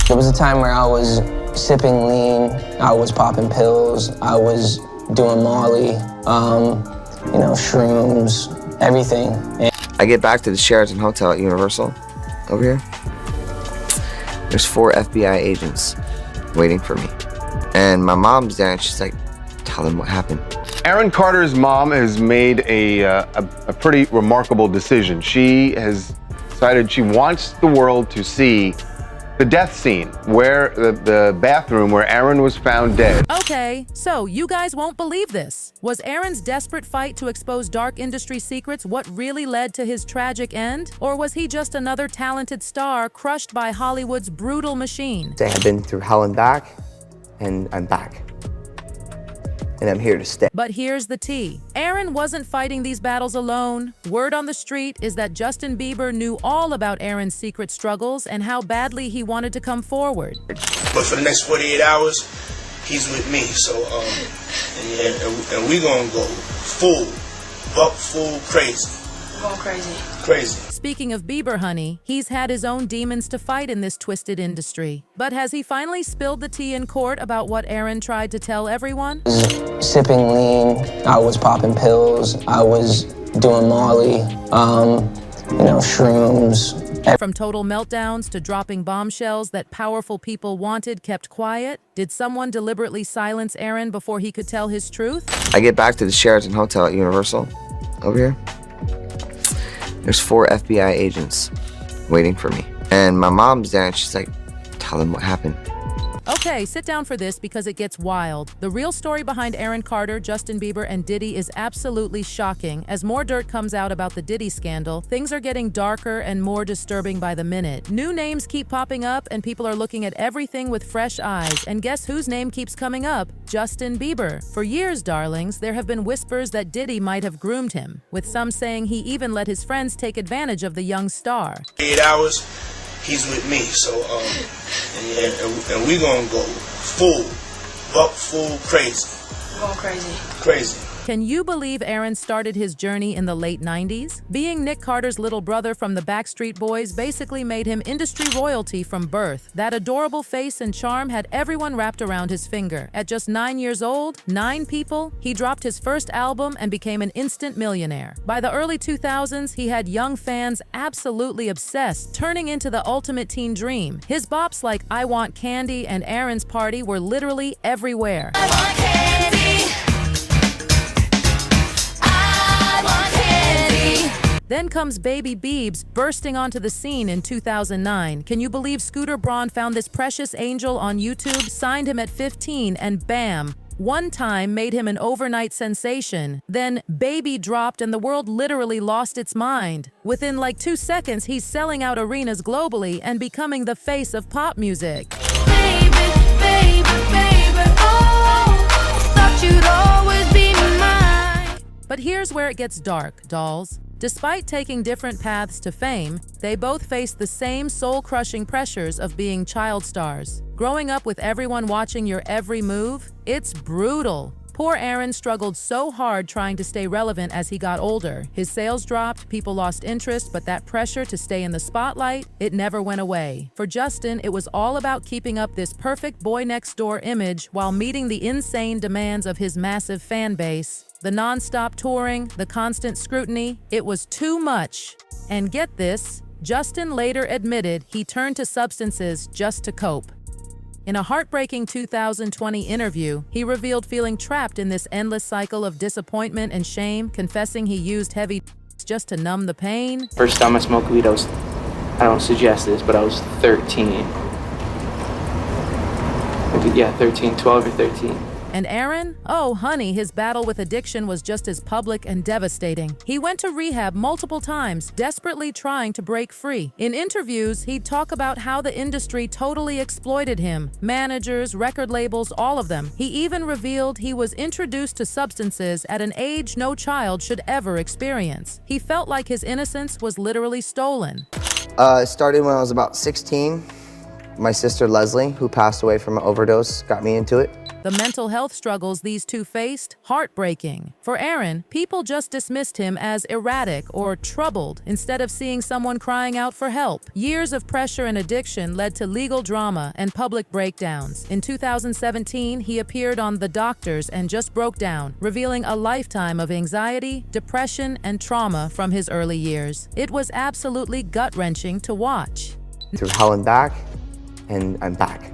There was a time where I was sipping lean, I was popping pills, I was doing Molly, you know, shrooms, everything. And I get back to the Sheraton Hotel at Universal, over here. There's 4 FBI agents waiting for me. And my mom's there and she's like, tell them what happened. Aaron Carter's mom has made a pretty remarkable decision. She has decided she wants the world to see the death scene, where the bathroom where Aaron was found dead. Okay, so you guys won't believe this. Was Aaron's desperate fight to expose dark industry secrets what really led to his tragic end? Or was he just another talented star crushed by Hollywood's brutal machine? I've been through hell and back, and I'm back. And I'm here to stay. But here's the tea. Aaron wasn't fighting these battles alone. Word on the street is that Justin Bieber knew all about Aaron's secret struggles and how badly he wanted to come forward. But for the next 48 hours, he's with me. So, and we gonna go full crazy. Going crazy. Crazy. Speaking of Bieber, honey, he's had his own demons to fight in this twisted industry. But has he finally spilled the tea in court about what Aaron tried to tell everyone? sipping lean, I was popping pills, I was doing Molly, you know, shrooms. From total meltdowns to dropping bombshells that powerful people wanted kept quiet, did someone deliberately silence Aaron before he could tell his truth? I get back to the Sheraton Hotel at Universal, over here. There's 4 FBI agents waiting for me. And my mom's there and she's like, tell them what happened. Okay, sit down for this because it gets wild. The real story behind Aaron Carter, Justin Bieber, and Diddy is absolutely shocking. As more dirt comes out about the Diddy scandal, things are getting darker and more disturbing by the minute. New names keep popping up and people are looking at everything with fresh eyes. And guess whose name keeps coming up? Justin Bieber. For years, darlings, there have been whispers that Diddy might have groomed him, with some saying he even let his friends take advantage of the young star. 8 hours, he's with me. So, and we gonna go full crazy. Going crazy. Crazy. Can you believe Aaron started his journey in the late 90s? Being Nick Carter's little brother from the Backstreet Boys basically made him industry royalty from birth. That adorable face and charm had everyone wrapped around his finger. At just 9 years old, 9 people, he dropped his first album and became an instant millionaire. By the early 2000s, he had young fans absolutely obsessed, turning into the ultimate teen dream. His bops like I Want Candy and Aaron's Party were literally everywhere. I want candy. Then comes Baby Biebs bursting onto the scene in 2009. Can you believe Scooter Braun found this precious angel on YouTube, signed him at 15, and bam, One Time made him an overnight sensation. Then Baby dropped and the world literally lost its mind. Within like 2 seconds, he's selling out arenas globally and becoming the face of pop music. Baby, oh, thought you'd always be mine. But here's where it gets dark, dolls. Despite taking different paths to fame, they both face the same soul-crushing pressures of being child stars. Growing up with everyone watching your every move, it's brutal. Poor Aaron struggled so hard trying to stay relevant as he got older. His sales dropped, people lost interest, but that pressure to stay in the spotlight, it never went away. For Justin, it was all about keeping up this perfect boy-next-door image while meeting the insane demands of his massive fan base. The non-stop touring, the constant scrutiny, it was too much. And get this, Justin later admitted he turned to substances just to cope. In a heartbreaking 2020 interview, he revealed feeling trapped in this endless cycle of disappointment and shame, confessing he used heavy just to numb the pain. First time I smoked weed, I don't suggest this, but I was 13. Yeah, 13, 12 or 13. And Aaron? Oh, honey, his battle with addiction was just as public and devastating. He went to rehab multiple times, desperately trying to break free. In interviews, he'd talk about how the industry totally exploited him. Managers, record labels, all of them. He even revealed he was introduced to substances at an age no child should ever experience. He felt like his innocence was literally stolen. It started when I was about 16. My sister Leslie, who passed away from an overdose, got me into it. The mental health struggles these two faced, heartbreaking. For Aaron, people just dismissed him as erratic or troubled instead of seeing someone crying out for help. Years of pressure and addiction led to legal drama and public breakdowns. In 2017, he appeared on The Doctors and just broke down, revealing a lifetime of anxiety, depression, and trauma from his early years. It was absolutely gut-wrenching to watch. Through hell and back, and I'm back.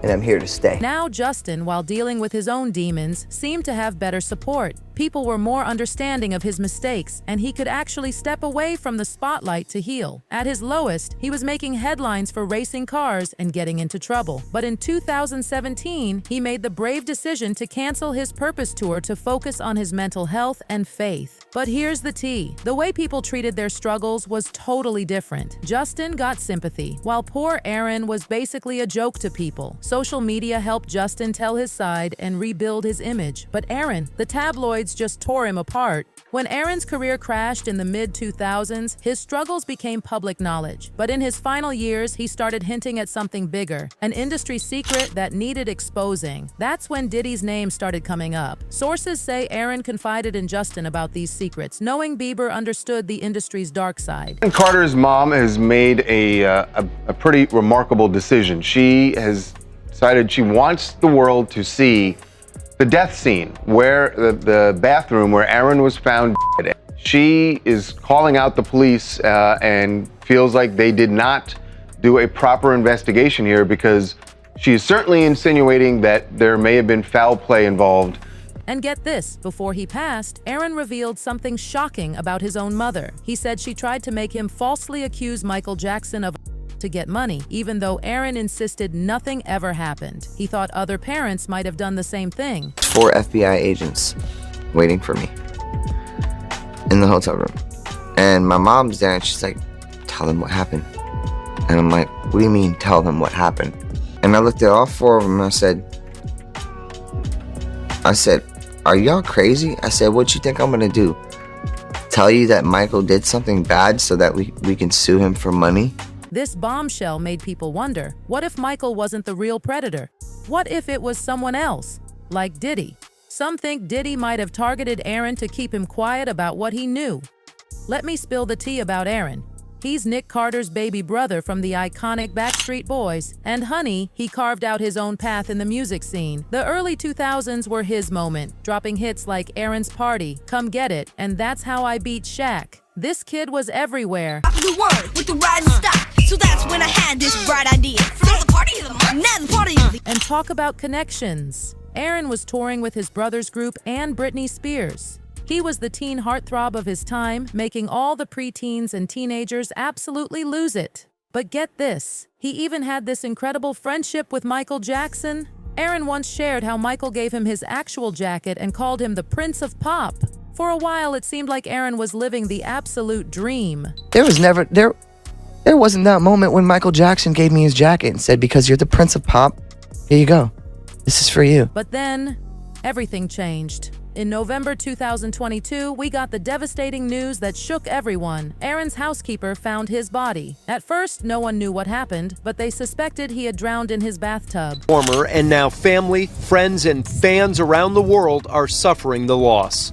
And I'm here to stay. Now Justin, while dealing with his own demons, seemed to have better support. People were more understanding of his mistakes, and he could actually step away from the spotlight to heal. At his lowest, he was making headlines for racing cars and getting into trouble. But in 2017, he made the brave decision to cancel his Purpose Tour to focus on his mental health and faith. But here's the tea. The way people treated their struggles was totally different. Justin got sympathy, while poor Aaron was basically a joke to people. Social media helped Justin tell his side and rebuild his image. But Aaron, the tabloids just tore him apart. When Aaron's career crashed in the mid-2000s, his struggles became public knowledge. But in his final years, he started hinting at something bigger, an industry secret that needed exposing. That's when Diddy's name started coming up. Sources say Aaron confided in Justin about these secrets, knowing Bieber understood the industry's dark side. Carter's mom has made a pretty remarkable decision. She has decided she wants the world to see the death scene, where the bathroom where Aaron was found dead. She is calling out the police and feels like they did not do a proper investigation here, because she is certainly insinuating that there may have been foul play involved. And get this, before he passed, Aaron revealed something shocking about his own mother. He said she tried to make him falsely accuse Michael Jackson of to get money, even though Aaron insisted nothing ever happened. He thought other parents might have done the same thing. 4 FBI agents waiting for me in the hotel room. And my mom's there and she's like, tell them what happened. And I'm like, what do you mean tell them what happened? And I looked at all 4 of them and I said, are y'all crazy? I said, what you think I'm gonna do? Tell you that Michael did something bad so that we can sue him for money? This bombshell made people wonder, what if Michael wasn't the real predator? What if it was someone else, like Diddy? Some think Diddy might have targeted Aaron to keep him quiet about what he knew. Let me spill the tea about Aaron. He's Nick Carter's baby brother from the iconic Backstreet Boys. And honey, he carved out his own path in the music scene. The early 2000s were his moment, dropping hits like Aaron's Party, Come Get It, and That's How I Beat Shaq. This kid was everywhere. The word with the rising stock. So that's when I had this bright idea. Now the party of the month. Now the party of the... And talk about connections. Aaron was touring with his brother's group and Britney Spears. He was the teen heartthrob of his time, making all the preteens and teenagers absolutely lose it. But get this, he even had this incredible friendship with Michael Jackson. Aaron once shared how Michael gave him his actual jacket and called him the Prince of Pop. For a while, it seemed like Aaron was living the absolute dream. There wasn't that moment when Michael Jackson gave me his jacket and said, because you're the Prince of Pop, here you go. This is for you. But then, everything changed. In November 2022, we got the devastating news that shook everyone. Aaron's housekeeper found his body. At first, no one knew what happened, but they suspected he had drowned in his bathtub. Former and now family, friends, and fans around the world are suffering the loss.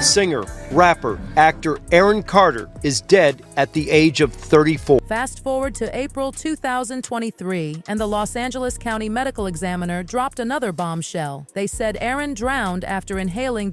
Singer, rapper, actor Aaron Carter is dead at the age of 34. Fast forward to April 2023, and the Los Angeles County Medical Examiner dropped another bombshell. They said Aaron drowned after inhaling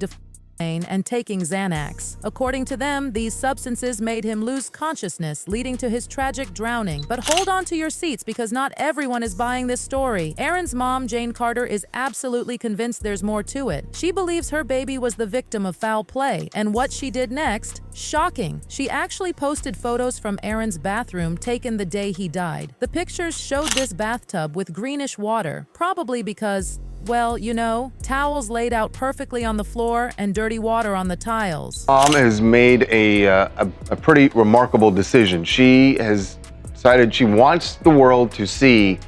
and taking Xanax. According to them, these substances made him lose consciousness, leading to his tragic drowning. But hold on to your seats, because not everyone is buying this story. Aaron's mom, Jane Carter, is absolutely convinced there's more to it. She believes her baby was the victim of foul play, and what she did next, shocking. She actually posted photos from Aaron's bathroom taken the day he died. The pictures showed this bathtub with greenish water, probably because, well, you know, towels laid out perfectly on the floor and dirty water on the tiles. Mom has made a pretty remarkable decision. She has decided she wants the world to see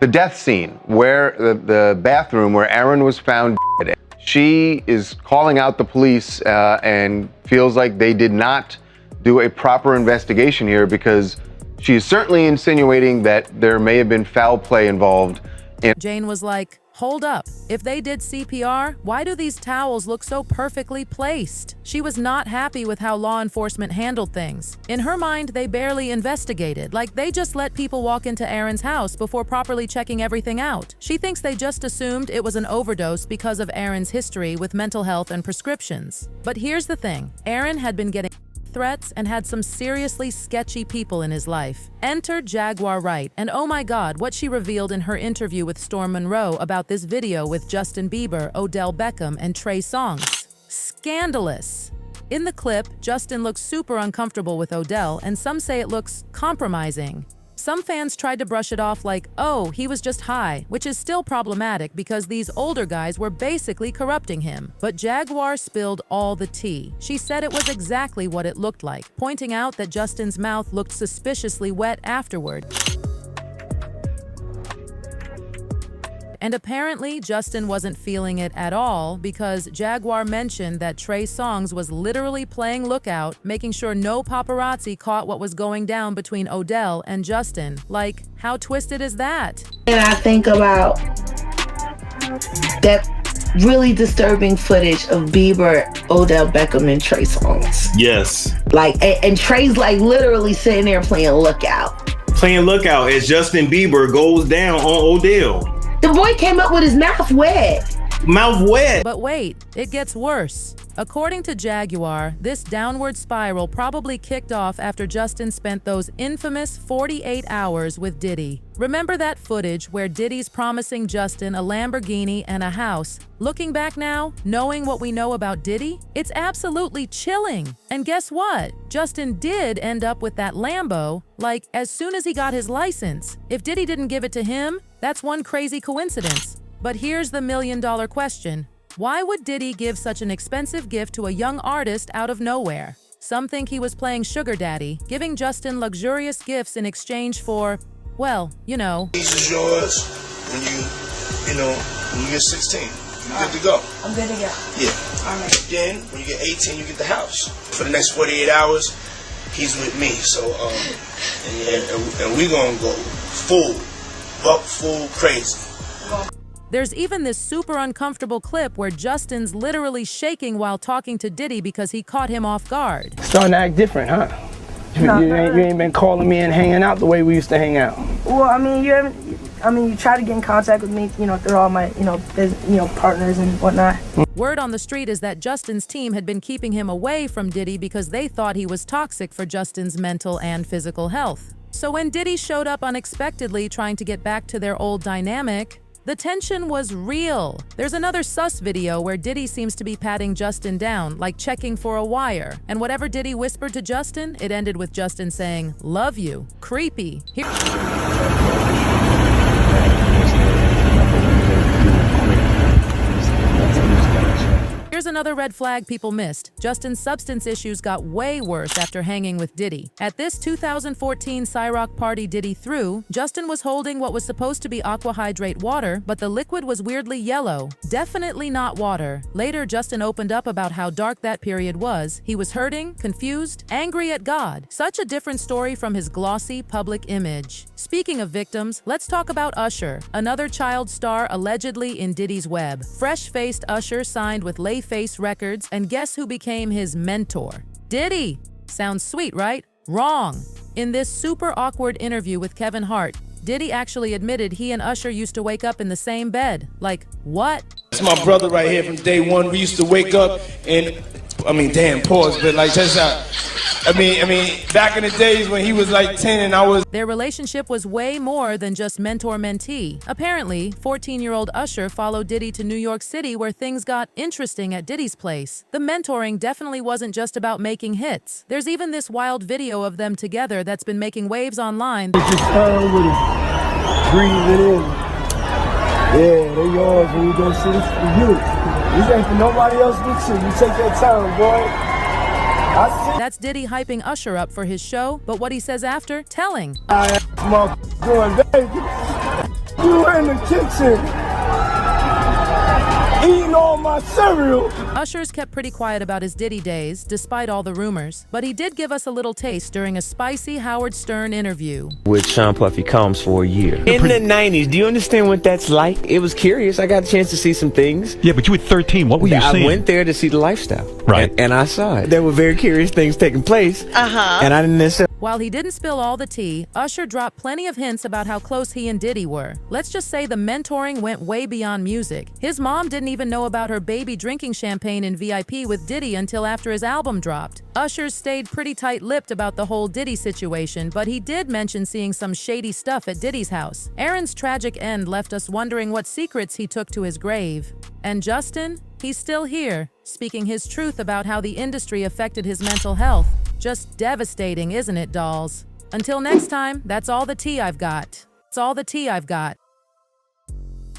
the death scene, where the bathroom where Aaron was found dead. She is calling out the police and feels like they did not do a proper investigation here, because she is certainly insinuating that there may have been foul play involved. Jane was like, hold up. If they did CPR, why do these towels look so perfectly placed? She was not happy with how law enforcement handled things. In her mind, they barely investigated, like they just let people walk into Aaron's house before properly checking everything out. She thinks they just assumed it was an overdose because of Aaron's history with mental health and prescriptions. But here's the thing, Aaron had been getting threats and had some seriously sketchy people in his life. Enter Jaguar Wright, and oh my god, what she revealed in her interview with Storm Monroe about this video with Justin Bieber, Odell Beckham, and Trey Songz. Scandalous. In the clip, Justin looks super uncomfortable with Odell, and some say it looks compromising. Some fans tried to brush it off like, oh, he was just high, which is still problematic because these older guys were basically corrupting him. But Jaguar spilled all the tea. She said it was exactly what it looked like, pointing out that Justin's mouth looked suspiciously wet afterward. And apparently, Justin wasn't feeling it at all because Jaguar mentioned that Trey Songz was literally playing lookout, making sure no paparazzi caught what was going down between Odell and Justin. Like, how twisted is that? And I think about that really disturbing footage of Bieber, Odell Beckham, and Trey Songz. Yes. Like, and Trey's like literally sitting there playing lookout. Playing lookout as Justin Bieber goes down on Odell. The boy came up with his mouth wet. Mouth wet. But wait, it gets worse. According to Jaguar, this downward spiral probably kicked off after Justin spent those infamous 48 hours with Diddy. Remember that footage where Diddy's promising Justin a Lamborghini and a house? Looking back now, knowing what we know about Diddy, it's absolutely chilling. And guess what? Justin did end up with that Lambo, like, as soon as he got his license. If Diddy didn't give it to him, that's one crazy coincidence. But here's the million-dollar question. Why would Diddy give such an expensive gift to a young artist out of nowhere? Some think he was playing sugar daddy, giving Justin luxurious gifts in exchange for, well, you know. These is yours when you get 16. You're good to go. I'm good to go. Yeah. All right. Then, when you get 18, you get the house. For the next 48 hours, he's with me. So, and we gonna go full crazy. There's even this super uncomfortable clip where Justin's literally shaking while talking to Diddy because he caught him off guard. Starting to act different, huh? You ain't been calling me and hanging out the way we used to hang out. Well, I mean, you try to get in contact with me, through all my, partners and whatnot. Word on the street is that Justin's team had been keeping him away from Diddy because they thought he was toxic for Justin's mental and physical health. So when Diddy showed up unexpectedly trying to get back to their old dynamic, the tension was real. There's another sus video where Diddy seems to be patting Justin down, like checking for a wire. And whatever Diddy whispered to Justin, it ended with Justin saying, "Love you." Creepy. Here's another red flag people missed. Justin's substance issues got way worse after hanging with Diddy. At this 2014 Cyrock party Diddy threw, Justin was holding what was supposed to be aqua hydrate water, but the liquid was weirdly yellow. Definitely not water. Later, Justin opened up about how dark that period was. He was hurting, confused, angry at God. Such a different story from his glossy public image. Speaking of victims, let's talk about Usher, another child star allegedly in Diddy's web. Fresh-faced Usher signed with Face Records, and guess who became his mentor? Diddy! Sounds sweet, right? Wrong. In this super awkward interview with Kevin Hart, Diddy actually admitted he and Usher used to wake up in the same bed. Like, what? It's my brother right here from day one. We used to wake up and, pause, but like, that's how, back in the days when he was like 10 and I was... Their relationship was way more than just mentor-mentee. Apparently, 14-year-old Usher followed Diddy to New York City where things got interesting at Diddy's place. The mentoring definitely wasn't just about making hits. There's even this wild video of them together that's been making waves online. Just with it. Breathe it in. Yeah, they're yours when you go see this for you. This ain't for nobody else but you. You take that time, boy. That's Diddy hyping Usher up for his show, but what he says after, telling. Doing, baby. You were in the kitchen. eating all my cereal. Usher's kept pretty quiet about his Diddy days, despite all the rumors, but he did give us a little taste during a spicy Howard Stern interview. With Sean Puffy Combs for a year. In the 90s, do you understand what that's like? It was curious. I got a chance to see some things. Yeah, but you were 13. What were you seeing? I went there to see the lifestyle. Right. And I saw it. There were very curious things taking place. And I didn't necessarily. While he didn't spill all the tea, Usher dropped plenty of hints about how close he and Diddy were. Let's just say the mentoring went way beyond music. His mom didn't even know about her baby drinking champagne in VIP with Diddy until after his album dropped. Usher stayed pretty tight-lipped about the whole Diddy situation, but he did mention seeing some shady stuff at Diddy's house. Aaron's tragic end left us wondering what secrets he took to his grave. And Justin? He's still here, speaking his truth about how the industry affected his mental health. Just devastating, isn't it, dolls? Until next time, that's all the tea I've got. That's all the tea I've got.